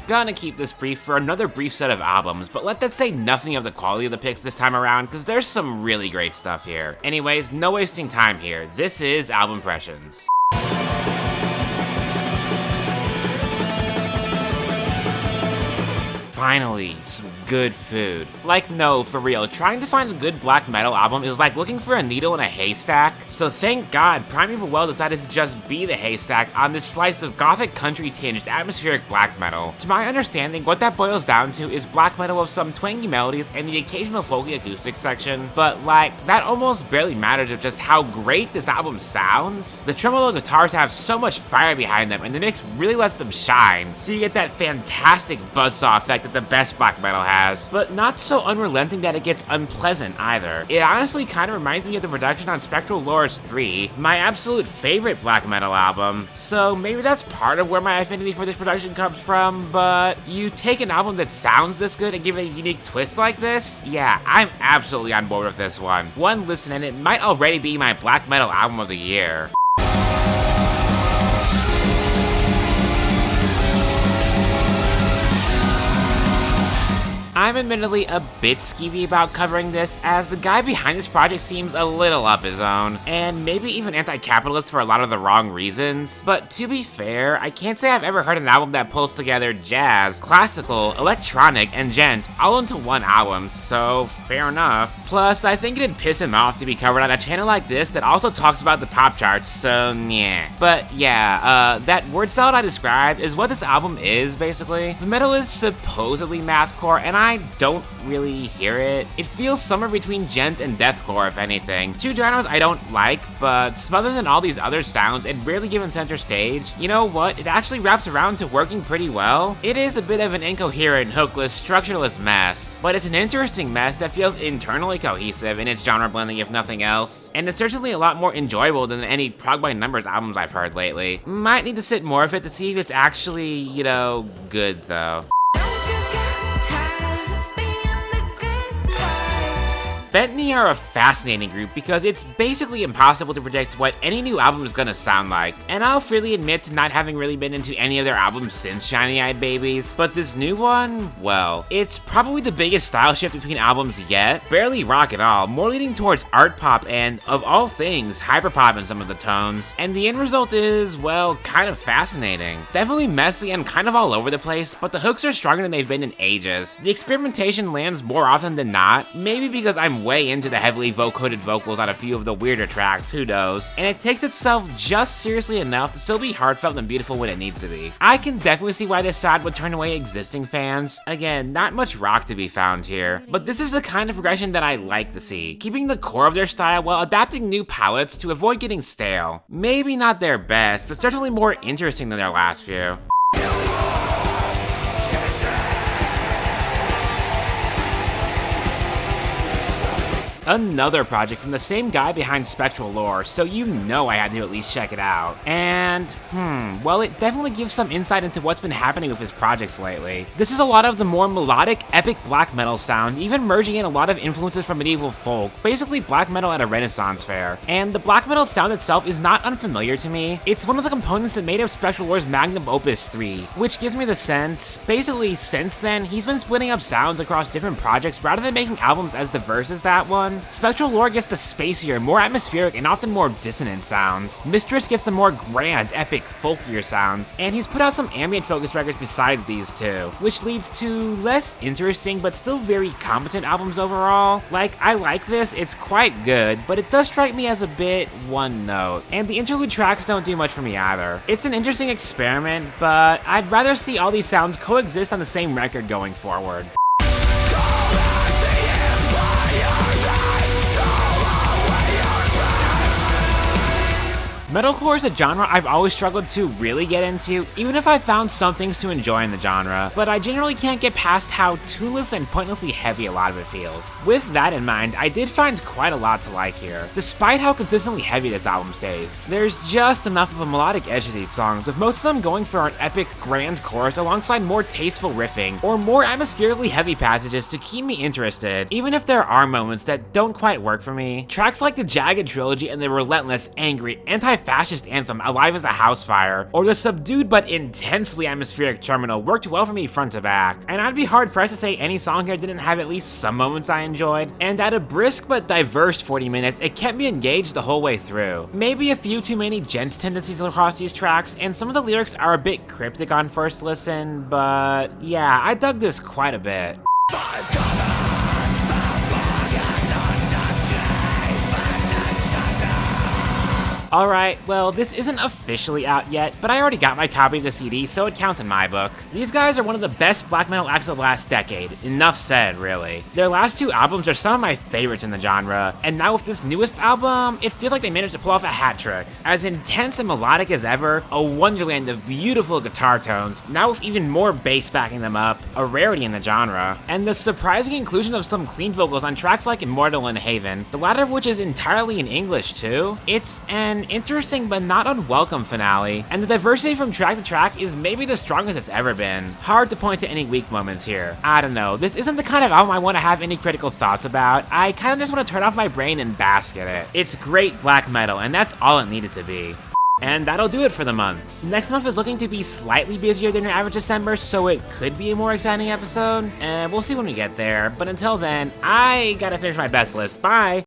Gonna keep this brief for another brief set of albums, but let that say nothing of the quality of the picks this time around, because there's some really great stuff here. Anyways, no wasting time here. This is Albumpressions. Finally, some good food. Like, no, for real, trying to find a good black metal album is like looking for a needle in a haystack. So thank God, Primeval decided to just be the haystack on this slice of gothic country-tinged atmospheric black metal. To my understanding, what that boils down to is black metal with some twangy melodies and the occasional folky acoustic section, but like, that almost barely matters of just how great this album sounds. The tremolo guitars have so much fire behind them, and the mix really lets them shine, so you get that fantastic buzzsaw effect that the best black metal has, but not so unrelenting that it gets unpleasant either. It honestly kind of reminds me of the production on Spectral Lores 3, my absolute favorite black metal album, so maybe that's part of where my affinity for this production comes from, but you take an album that sounds this good and give it a unique twist like this? Yeah, I'm absolutely on board with this one. One listen and it might already be my black metal album of the year. I'm admittedly a bit skeevy about covering this, as the guy behind this project seems a little up his own, and maybe even anti-capitalist for a lot of the wrong reasons. But to be fair, I can't say I've ever heard an album that pulls together jazz, classical, electronic, and gent all into one album, so fair enough. Plus, I think it'd piss him off to be covered on a channel like this that also talks about the pop charts, so yeah. But yeah, that word salad I described is what this album is, basically. The metal is supposedly mathcore, and I don't really hear it. It feels somewhere between gent and deathcore, if anything. Two genres I don't like, but smothered than all these other sounds and rarely given center stage, you know what? It actually wraps around to working pretty well. It is a bit of an incoherent, hookless, structureless mess, but it's an interesting mess that feels internally cohesive in its genre blending, if nothing else. And it's certainly a lot more enjoyable than any Prog by Numbers albums I've heard lately. Might need to sit more of it to see if it's actually, you know, good though. Bethany are a fascinating group because it's basically impossible to predict what any new album is gonna sound like, and I'll freely admit to not having really been into any of their albums since Shiny Eyed Babies, but this new one, well, it's probably the biggest style shift between albums yet. Barely rock at all, more leaning towards art pop and, of all things, hyperpop in some of the tones, and the end result is, well, kind of fascinating. Definitely messy and kind of all over the place, but the hooks are stronger than they've been in ages. The experimentation lands more often than not, maybe because I'm way into the heavily vocoded vocals on a few of the weirder tracks, who knows, and it takes itself just seriously enough to still be heartfelt and beautiful when it needs to be. I can definitely see why this side would turn away existing fans. Again, not much rock to be found here, but this is the kind of progression that I like to see, keeping the core of their style while adapting new palettes to avoid getting stale. Maybe not their best, but certainly more interesting than their last few. Another project from the same guy behind Spectral Lore, so you know I had to at least check it out. And, well, it definitely gives some insight into what's been happening with his projects lately. This is a lot of the more melodic, epic black metal sound, even merging in a lot of influences from medieval folk, basically black metal at a Renaissance fair. And the black metal sound itself is not unfamiliar to me. It's one of the components that made up Spectral Lore's magnum opus 3, which gives me the sense, basically since then, he's been splitting up sounds across different projects rather than making albums as diverse as that one. Spectral Lore gets the spacier, more atmospheric, and often more dissonant sounds. Mystras gets the more grand, epic, folkier sounds, and he's put out some ambient-focused records besides these two, which leads to less interesting but still very competent albums overall. Like, I like this, it's quite good, but it does strike me as a bit one note, and the interlude tracks don't do much for me either. It's an interesting experiment, but I'd rather see all these sounds coexist on the same record going forward. Metalcore is a genre I've always struggled to really get into, even if I found some things to enjoy in the genre, but I generally can't get past how tuneless and pointlessly heavy a lot of it feels. With that in mind, I did find quite a lot to like here, despite how consistently heavy this album stays. There's just enough of a melodic edge to these songs, with most of them going for an epic, grand chorus alongside more tasteful riffing, or more atmospherically heavy passages to keep me interested, even if there are moments that don't quite work for me. Tracks like the Jagged Trilogy and the relentless, angry, anti anti-fascist anthem Alive as a House Fire, or the subdued but intensely atmospheric Terminal worked well for me front to back, and I'd be hard pressed to say any song here didn't have at least some moments I enjoyed, and at a brisk but diverse 40 minutes, it kept me engaged the whole way through. Maybe a few too many gent tendencies across these tracks, and some of the lyrics are a bit cryptic on first listen, but yeah, I dug this quite a bit. Alright, well, this isn't officially out yet, but I already got my copy of the CD, so it counts in my book. These guys are one of the best black metal acts of the last decade. Enough said, really. Their last two albums are some of my favorites in the genre, and now with this newest album, it feels like they managed to pull off a hat trick. As intense and melodic as ever, a wonderland of beautiful guitar tones, now with even more bass backing them up, a rarity in the genre, and the surprising inclusion of some clean vocals on tracks like Immortal and Haven, the latter of which is entirely in English too. It's an interesting but not unwelcome finale, and the diversity from track to track is maybe the strongest it's ever been. Hard to point to any weak moments here. I don't know, this isn't the kind of album I want to have any critical thoughts about. I kind of just want to turn off my brain and bask in it. It's great black metal, and that's all it needed to be. And that'll do it for the month. Next month is looking to be slightly busier than your average December, so it could be a more exciting episode, and we'll see when we get there. But until then, I gotta finish my best list. Bye!